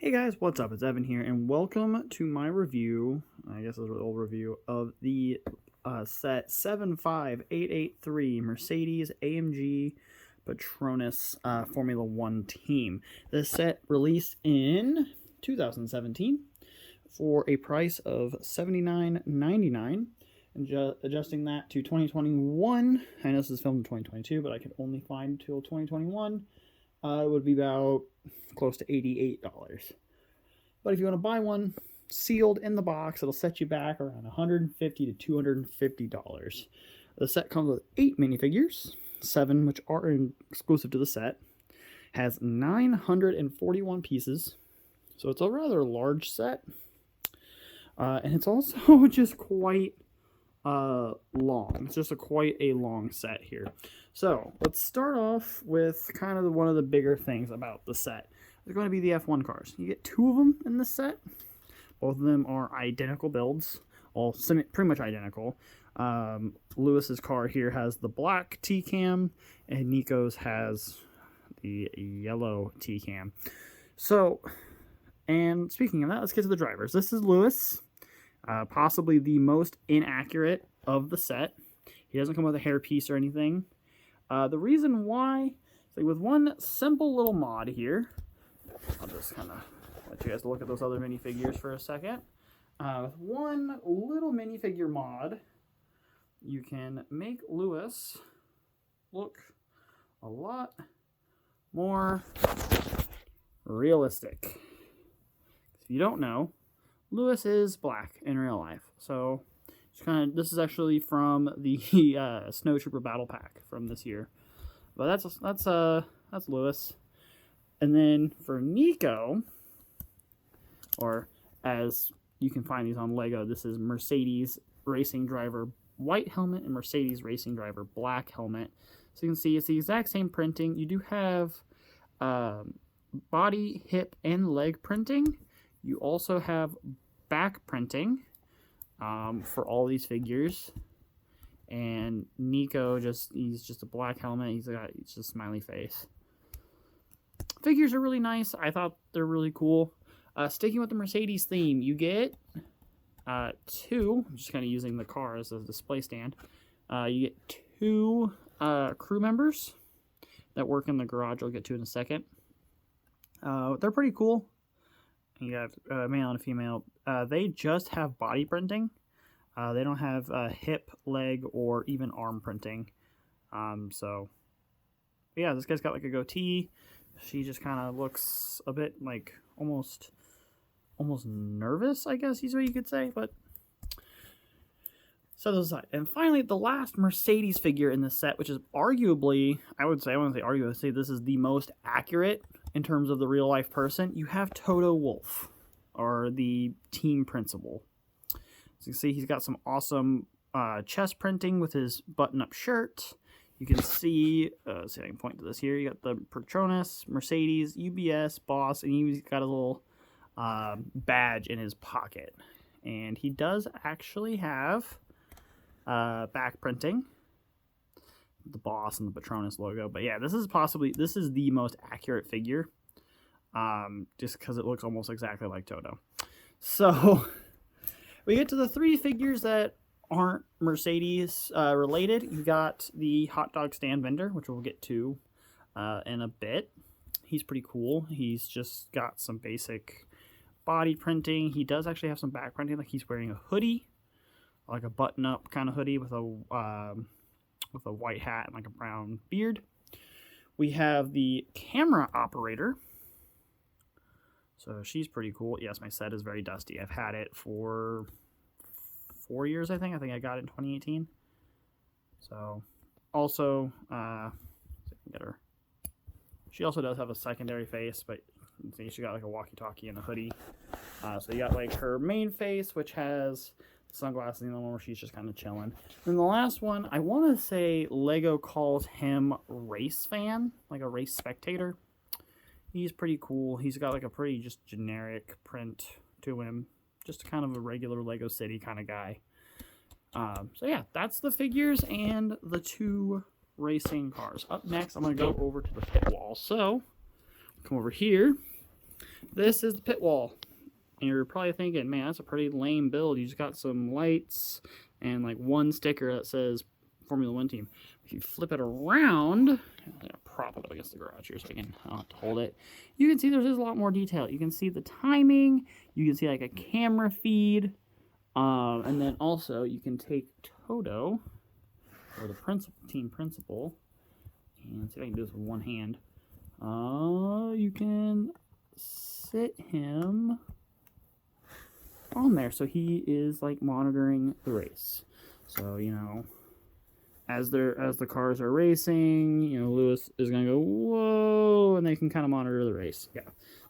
Hey guys, what's up? It's Evan here, and welcome to my review. I guess it's a really old review of the set 75883 Mercedes AMG Petronas Formula One team. This set released in 2017 for a price of $79.99. And adjusting that to 2021, I know this is filmed in 2022, but I could only find till 2021. It would be about close to $88. But if you want to buy one sealed in the box, it'll set you back around $150 to $250. The set comes with 8 minifigures, 7 which are exclusive to the set. Has 941 pieces, so it's a rather large set. And it's also just quite long. It's just quite a long set here. So let's start off with kind of one of the bigger things about the set. They're going to be the F1 cars. You get 2 of them in this set. Both of them are identical builds, all pretty much identical. Lewis's car here has the black T-cam, and Nico's has the yellow T-cam. So, and speaking of that, let's get to the drivers. This is Lewis, possibly the most inaccurate of the set. He doesn't come with a hairpiece or anything. The reason why, like with one simple little mod here, I'll just kind of let you guys look at those other minifigures for a second. With one little minifigure mod, you can make Lewis look a lot more realistic. If you don't know, Lewis is black in real life. So this is actually from the Snow Trooper Battle Pack from this year. But that's Lewis. And then for Nico, or as you can find these on Lego, this is Mercedes Racing Driver white helmet and Mercedes Racing Driver black helmet. So you can see it's the exact same printing. You do have body, hip, and leg printing. You also have back printing for all these figures. And Nico he's just a black helmet. He's just a smiley face. Figures are really nice. I thought they're really cool. Sticking with the Mercedes theme, you get 2. I'm just kind of using the car as a display stand. You get 2 crew members that work in the garage. I'll get to in a second. They're pretty cool. You have a male and a female. They just have body printing. They don't have hip, leg, or even arm printing. So, yeah, this guy's got like a goatee. She just kind of looks a bit like almost nervous, I guess is what you could say. But so those aside. And finally, the last Mercedes figure in this set, which is arguably, I wouldn't say this is the most accurate in terms of the real life person. You have Toto Wolff, or the team principal. As you can see, he's got some awesome chest printing with his button-up shirt. You can see, see if I can point to this here. You got the Petronas, Mercedes, UBS, Boss, and he's got a little badge in his pocket. And he does actually have back printing, the Boss and the Petronas logo. But yeah, this is the most accurate figure, just because it looks almost exactly like Toto. So we get to the 3 figures that aren't Mercedes related. You got the hot dog stand vendor, which we'll get to in a bit. He's pretty cool. He's just got some basic body printing. He does actually have some back printing, like he's wearing a hoodie, like a button-up kind of hoodie with a white hat and like a brown beard. We have the camera operator. So she's pretty cool. Yes, my set is very dusty. I've had it for 4 years, I think. I think I got it in 2018. So, also, get her. She also does have a secondary face, but you can see she got like a walkie-talkie and a hoodie. So you got like her main face, which has sunglasses, and the one where she's just kind of chilling. Then the last one, I want to say Lego calls him race fan, like a race spectator. He's pretty cool. He's got like a pretty just generic print to him. Just kind of a regular Lego City kind of guy. So yeah, that's the figures and the 2 racing cars. Up next, I'm going to go over to the pit wall. So, come over here. This is the pit wall. And you're probably thinking, man, that's a pretty lame build. You just got some lights and like one sticker that says Formula One team. If you flip it around, I'm gonna prop it up against the garage here so I can hold it. You can see there's a lot more detail. You can see the timing. You can see like a camera feed. And then also you can take Toto, or the team principal, and see if I can do this with one hand. You can sit him on there, so he is like monitoring the race. So, you know, as the cars are racing, you know, Lewis is gonna go whoa, and they can kind of monitor the race. Yeah,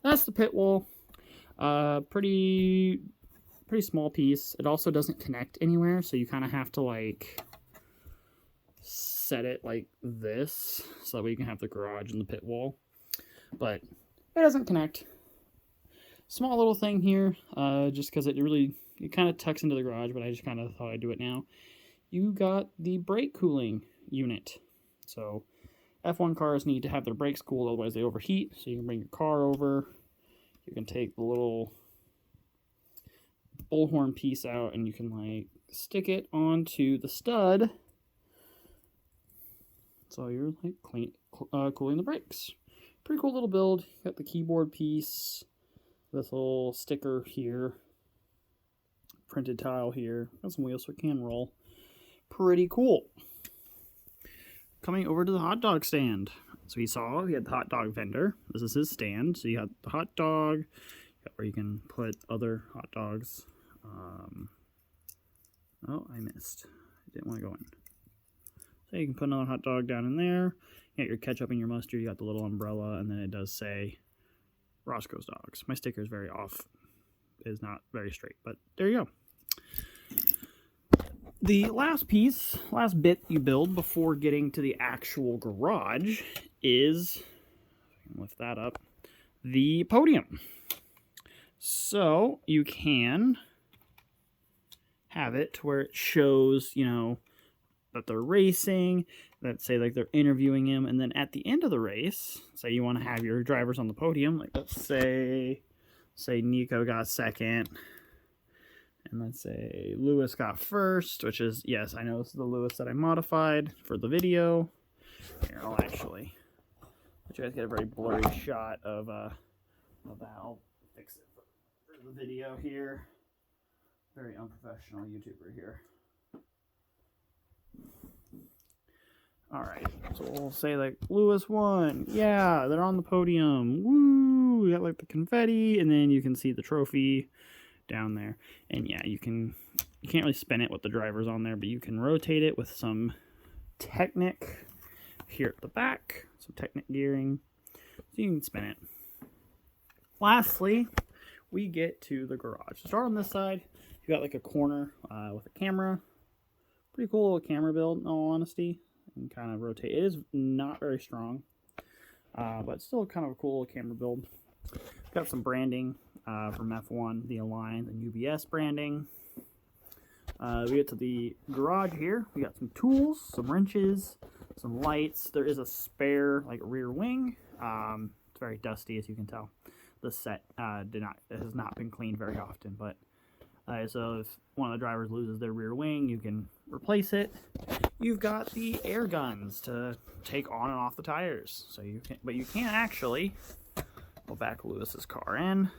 that's the pit wall. Pretty small piece. It also doesn't connect anywhere, so you kind of have to like set it like this so that we can have the garage and the pit wall, but it doesn't connect. Small little thing here, just because it kind of tucks into the garage, but I just kind of thought I'd do it now. You got the brake cooling unit. So F1 cars need to have their brakes cooled, otherwise they overheat. So you can bring your car over. You can take the little bullhorn piece out and you can like stick it onto the stud. So you're like cooling the brakes. Pretty cool little build. You got the keyboard piece, this little sticker here, printed tile here, got some wheels so it can roll. Pretty cool. Coming over to the hot dog stand. So we had the hot dog vendor. This is his stand. So you have the hot dog, where you can put other hot dogs. Oh, I missed. I didn't want to go in. So you can put another hot dog down in there. You got your ketchup and your mustard. You got the little umbrella, and then it does say Roscoe's Dogs. My sticker is very off. It is not very straight, but there you go. The last bit you build before getting to the actual garage is, lift that up, the podium. So you can have it to where it shows, you know, that they're racing, let's say like they're interviewing him, and then at the end of the race, say you want to have your drivers on the podium, like let's say Nico got second, and let's say Lewis got first, which is, yes, I know this is the Lewis that I modified for the video. Here, I'll actually let you guys get a very blurry shot of that. I'll fix it for the video here. Very unprofessional YouTuber here. Alright, so we'll say like Lewis won. Yeah, they're on the podium. Woo! We got like the confetti, and then you can see the trophy down there. And yeah, you can't really spin it with the drivers on there, but you can rotate it with some Technic here at the back, some Technic gearing, so you can spin it. Lastly, we get to the garage. So start on this side. You got like a corner with a camera. Pretty cool little camera build, in all honesty. And kind of rotate. It is not very strong, but still kind of a cool little camera build. Got some branding from F1, the Align and UBS branding. We get to the garage here. We got some tools, some wrenches, some lights. There is a spare like rear wing. It's very dusty, as you can tell. The set has not been cleaned very often, but so if one of the drivers loses their rear wing, you can replace it. You've got the air guns to take on and off the tires. So but you can't actually. We'll back Lewis's car in.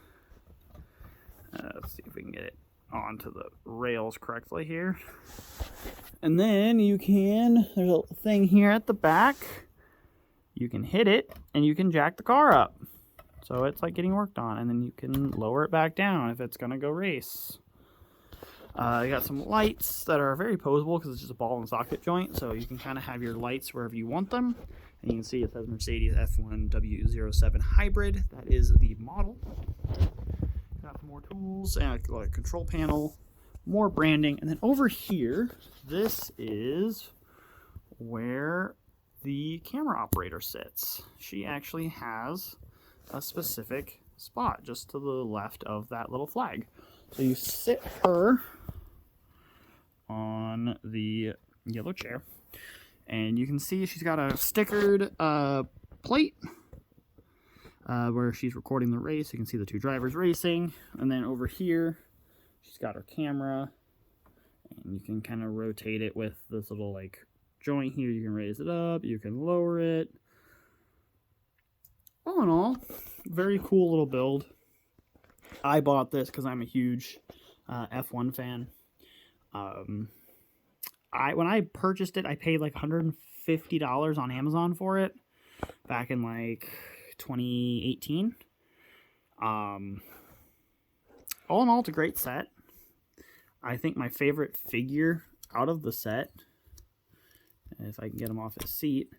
Let's see if we can get it onto the rails correctly here. And then there's a thing here at the back. You can hit it and you can jack the car up. So it's like getting worked on, and then you can lower it back down if it's gonna go race. You got some lights that are very posable because it's just a ball and socket joint, so you can kind of have your lights wherever you want them. And you can see it says Mercedes F1 W07 Hybrid. That is the model. Got some more tools and a control panel, more branding, and then over here, this is where the camera operator sits. She actually has a specific spot just to the left of that little flag. So you sit her on the yellow chair, and you can see she's got a stickered plate. where she's recording the race. You can see the two drivers racing. And then over here, she's got her camera. And you can kind of rotate it with this little like joint here. You can raise it up, you can lower it. All in all, very cool little build. I bought this because I'm a huge F1 fan. When I purchased it, I paid like $150 on Amazon for it back in like 2018. All in all, it's a great set. I think my favorite figure out of the set, if I can get him off his seat,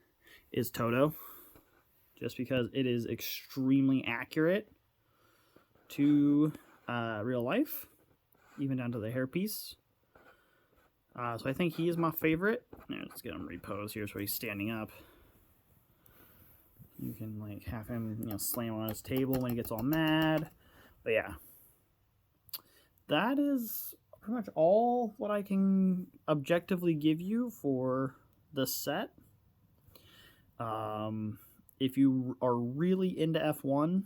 is Toto. Just because it is extremely accurate to real life, even down to the hairpiece. So I think he is my favorite. Let's get him repose here so he's standing up. You can like have him, you know, slam on his table when he gets all mad. But yeah, that is pretty much all what I can objectively give you for the set. If you are really into F1,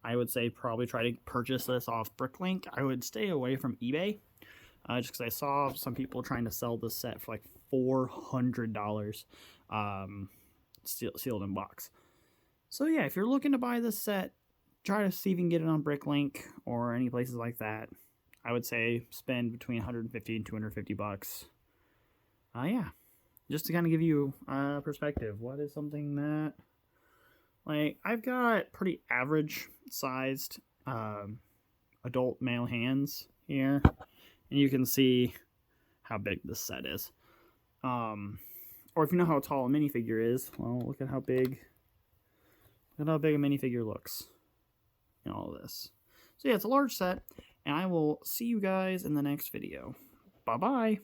I would say probably try to purchase this off Bricklink. I would stay away from eBay, just because I saw some people trying to sell this set for like $400, sealed in box. So yeah, if you're looking to buy this set, try to see if you can get it on Bricklink or any places like that. I would say spend between 150 and 250 bucks. Yeah, just to kind of give you a perspective. What is something that, like, I've got pretty average sized adult male hands here, and you can see how big this set is. Or if you know how tall a minifigure is, well, look at how big a minifigure looks in all of this. So yeah, it's a large set, and I will see you guys in the next video. Bye-bye!